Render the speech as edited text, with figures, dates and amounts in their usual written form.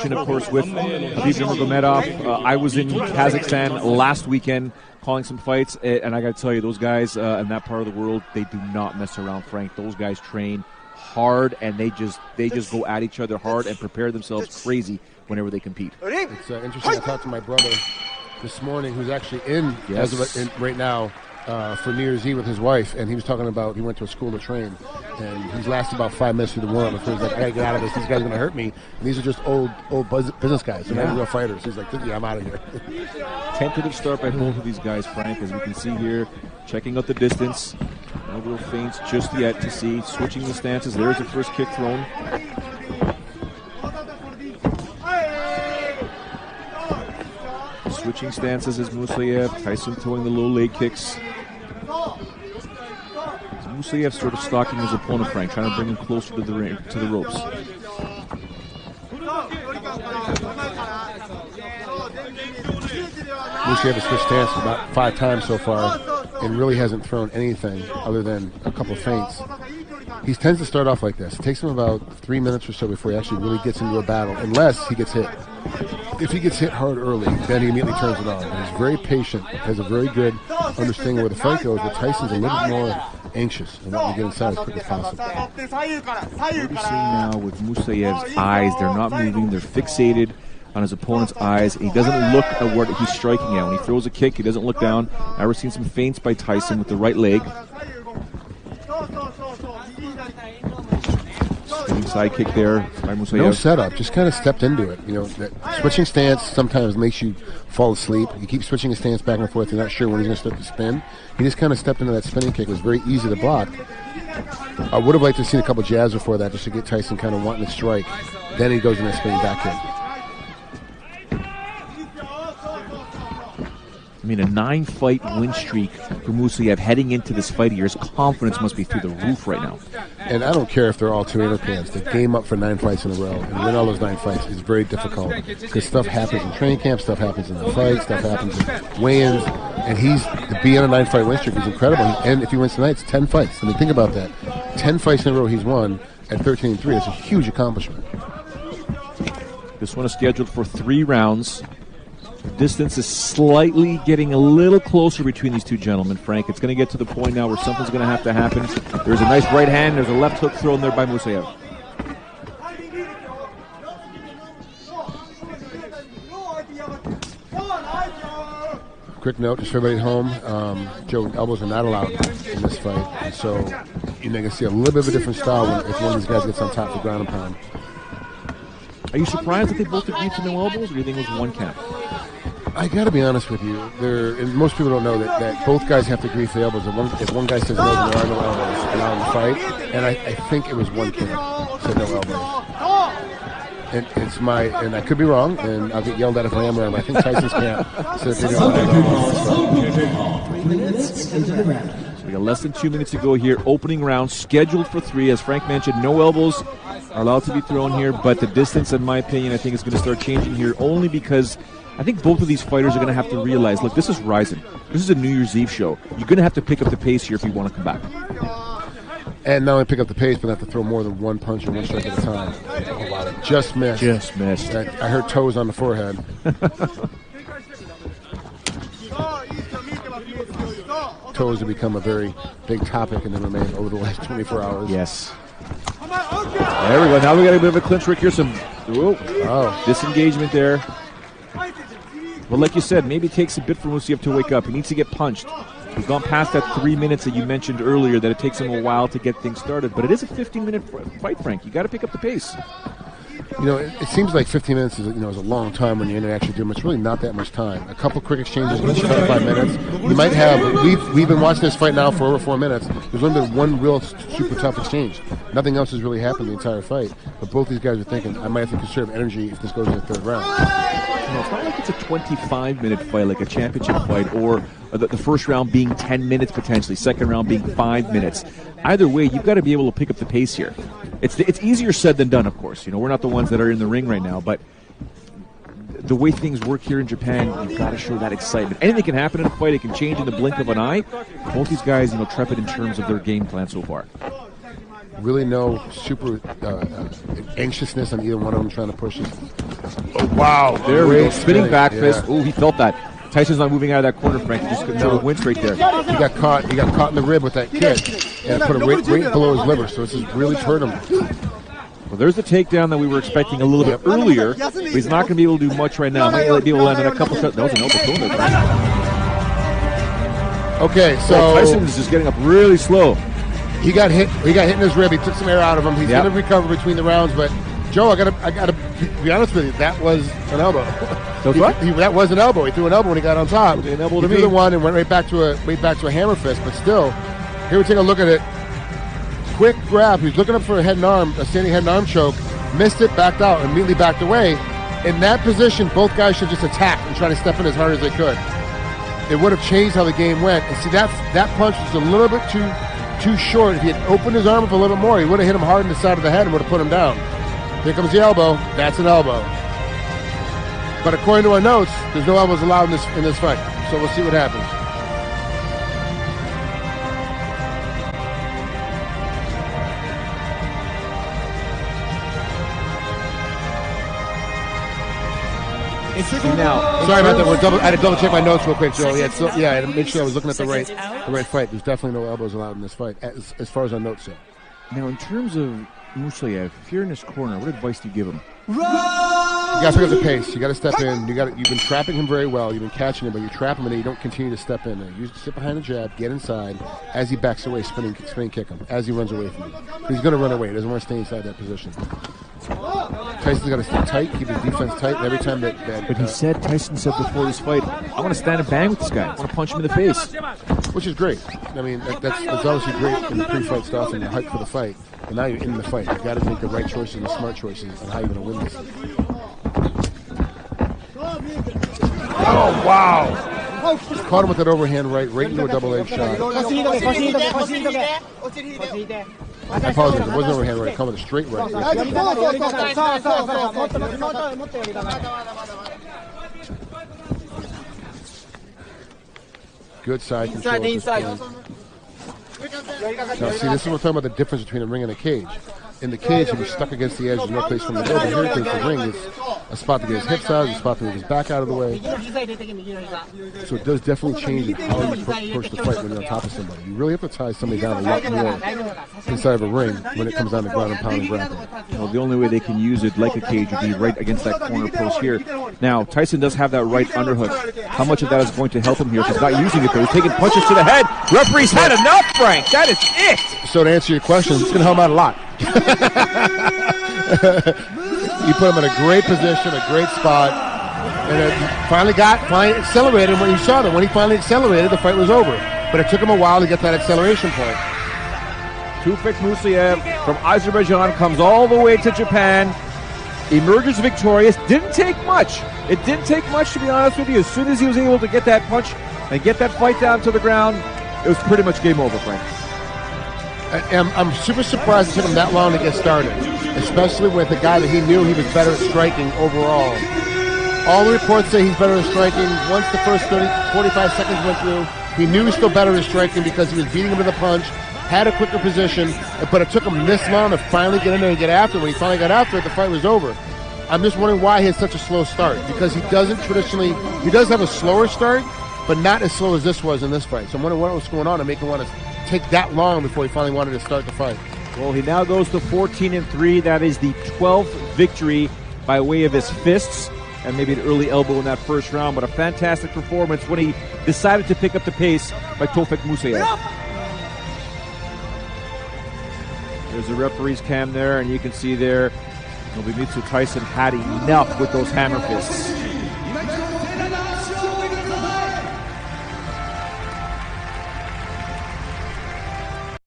connection, of course, with Khabib Nurmagomedov. I was in Kazakhstan last weekend calling some fights, and I got to tell you, those guys in that part of the world, they do not mess around, Frank. Those guys train hard, and they just go at each other hard and prepare themselves crazy whenever they compete. It's interesting. I talked to my brother this morning, who's actually in right now for New Year's Eve with his wife, and he was talking about he went to a school to train, and he's lasted about 5 minutes through the warm-up. He's like, I gotta get out of this. These guys are gonna hurt me. And these are just old business guys. They're not real fighters. He's like, yeah, I'm out of here. Tentative start by both of these guys, Frank, as we can see here, checking out the distance. No real feints just yet to see. Switching the stances. There's the first kick thrown. Switching stances is Musayev. Tyson throwing the low leg kicks. Musayev sort of stalking his opponent, Frank, trying to bring him closer to the ring, to the ropes. Musayev has switched stance about 5 times so far and really hasn't thrown anything other than a couple feints. He tends to start off like this. It takes him about 3 minutes or so before he actually really gets into a battle, unless he gets hit. If he gets hit hard early, then he immediately turns it on. But he's very patient, has a very good understanding where the fight goes, but Tyson's a little bit more anxious and wanting to get inside as quick as possible. What are you seeing now with Musayev's eyes? They're not moving, they're fixated on his opponent's eyes. He doesn't look at what he's striking at. When he throws a kick, he doesn't look down. Now we're seeing some feints by Tyson with the right leg. Side kick there by Musayev. No setup, just kind of stepped into it. You know, that switching stance sometimes makes you fall asleep. You keep switching his stance back and forth. You're not sure when he's going to start to spin. He just kind of stepped into that spinning kick. It was very easy to block. I would have liked to have seen a couple jabs before that just to get Tyson kind of wanting to strike. Then he goes in that spinning back kick. I mean, a 9-fight win streak for Musayev heading into this fight here. His confidence must be through the roof right now. And I don't care if they're all Tornado camps. To game up for 9 fights in a row and win all those 9 fights is very difficult because stuff happens in training camp, stuff happens in the fight, stuff happens in weigh-ins. And to be on a 9-fight win streak is incredible. And if he wins tonight, it's 10 fights. I mean, think about that. 10 fights in a row he's won at 13-3. That's a huge accomplishment. This one is scheduled for 3 rounds. The distance is slightly getting a little closer between these two gentlemen, Frank. It's going to get to the point now where something's going to have to happen. There's a nice right hand. There's a left hook thrown there by Musayev. Quick note, just for everybody at home, Joe, elbows are not allowed in this fight. And so you're going to see a little bit of a different style if one of these guys gets on top of the ground and pound. Are you surprised that they both agreed to no elbows, or do you think it was one count? I got to be honest with you. And most people don't know that both guys have to agree for the elbows. If one guy says no, then there are no elbows allowed in the fight. And I think it was one count said no elbows. And and I could be wrong, and I'll get yelled at if I am wrong. I think Tyson's camp said they don't elbows. 3 minutes into the round. So we got less than 2 minutes to go here. Opening round scheduled for 3. As Frank mentioned, no elbows are allowed to be thrown here, but the distance, in my opinion, I think is going to start changing here only because I think both of these fighters are going to have to realize, look, this is Rizin. This is a New Year's Eve show. You're going to have to pick up the pace here if you want to come back. And not only pick up the pace, but have to throw more than one punch or one strike at a time. Oh, wow. Just missed. Just missed. I heard toes on the forehead. Toes have become a very big topic in MMA over the last 24 hours. Yes. There we go. Now we got a bit of a clinch, Rick. Here's some disengagement there. Well, like you said, maybe it takes a bit for Musayev to wake up. He needs to get punched. We've gone past that 3 minutes that you mentioned earlier, that it takes him a while to get things started. But it is a 15-minute fight, Frank. You got to pick up the pace. You know, it seems like 15 minutes is a long time when you're actually doing. It's really not that much time. A couple quick exchanges each 5 minutes. You might have. We've been watching this fight now for over 4 minutes. There's only been one real super tough exchange. Nothing else has really happened the entire fight. But both these guys are thinking, I might have to conserve energy if this goes in the 3rd round. It's not like it's a 25-minute fight, like a championship fight, or the first round being 10 minutes potentially, second round being 5 minutes. Either way, you've got to be able to pick up the pace here. It's easier said than done, of course. We're not the ones that are in the ring right now, but the way things work here in Japan, you've got to show that excitement. Anything can happen in a fight. It can change in the blink of an eye. Both these guys, trepid in terms of their game plan so far. Really no super anxiousness on either one of them trying to push it. Oh, wow. There we go. Spinning back fist. Oh, he felt that. Tyson's not moving out of that corner, Frank. He just controlled the winch right there. He got caught in the rib with that kick. And put it right below his liver, so this has really hurt him. Well, there's the takedown that we were expecting a little bit earlier, but he's not going to be able to do much right now. Might be able to land in a couple shots. That was an elbow thrown there. Okay, so Tyson is just getting up really slow. He got hit in his rib. He took some air out of him. He's going to recover between the rounds, but Joe, I gotta be honest with you. That was an elbow. That was an elbow. He threw an elbow when he got on top. He threw the one and went right back to a hammer fist. But still, here we take a look at it. Quick grab. He was looking up for a standing head and arm choke. Missed it, backed out, immediately backed away. In that position, both guys should just attack and try to step in as hard as they could. It would have changed how the game went. And see, that punch was a little bit too short. If he had opened his arm up a little bit more, he would have hit him hard in the side of the head and would have put him down. Here comes the elbow. That's an elbow. But according to our notes, there's no elbows allowed in this fight. So we'll see what happens. Now, sorry about that. I had to double check my notes real quick, Joe. I had to make sure I was looking at the right fight. There's definitely no elbows allowed in this fight, as far as our notes say. Now, in terms of Musayev, if you're in his corner, what advice do you give him? You got to pick up the pace. You got to step in. You've been trapping him very well. You've been catching him, but you trap him and then you don't continue to step in. You sit behind the jab, get inside. As he backs away, spinning kick him. As he runs away from you, he's going to run away. He doesn't want to stay inside that position. Tyson's got to stay tight, keep his defense tight. And every time that but Tyson said before this fight, I want to stand and bang with this guy. I want to punch him in the face, which is great. I mean, that's obviously great in the pre-fight stuff and the hype for the fight. But now you're in the fight. You've got to make the right choices and the smart choices on how you're going to win this. Oh, wow. Caught him with that overhand right into a double leg shot. I apologize. It wasn't overhand right. It came with a straight right. Good side control. Now, see, this is what we're talking about, the difference between a ring and a cage. In the cage, if you're stuck against the edge, there's no place for him to go. But here, the ring is a spot to get his hips out, a spot to move his back out of the way. So it does definitely change in how you push the fight when you're on top of somebody. You really have to tie somebody down a lot more inside of a ring when it comes down to ground and pound and grappling. Well, the only way they can use it like a cage would be right against that corner post here. Now, Tyson does have that right underhook. How much of that is going to help him here? If he's not using it, though. He's taking punches to the head. Referee's had enough, Frank. That is it. So to answer your question, it's going to help him out a lot. You put him in a great position, a great spot, and finally accelerated when you saw that. When he finally accelerated, the fight was over. But it took him a while to get that acceleration point. Tofiq Musayev from Azerbaijan comes all the way to Japan, emerges victorious. Didn't take much. It didn't take much, to be honest with you. As soon as he was able to get that punch and get that fight down to the ground, it was pretty much game over, Frank. I'm super surprised it took him that long to get started, especially with a guy that he knew he was better at striking overall. All the reports say he's better at striking. Once the first 45 seconds went through, he knew he was still better at striking because he was beating him with a punch, had a quicker position, but it took him this long to finally get in there and get after it. When he finally got after it, the fight was over. I'm just wondering why he had such a slow start, because he does have a slower start, but not as slow as this was in this fight. So I'm wondering what was going on to make him want to take that long before he finally wanted to start the fight. Well, he now goes to 14-3. That is the 12th victory by way of his fists and maybe an early elbow in that first round, but a fantastic performance when he decided to pick up the pace by Tofiq Musayev. There's the referee's cam there, and you can see there Nobumitsu Tyson had enough with those hammer fists.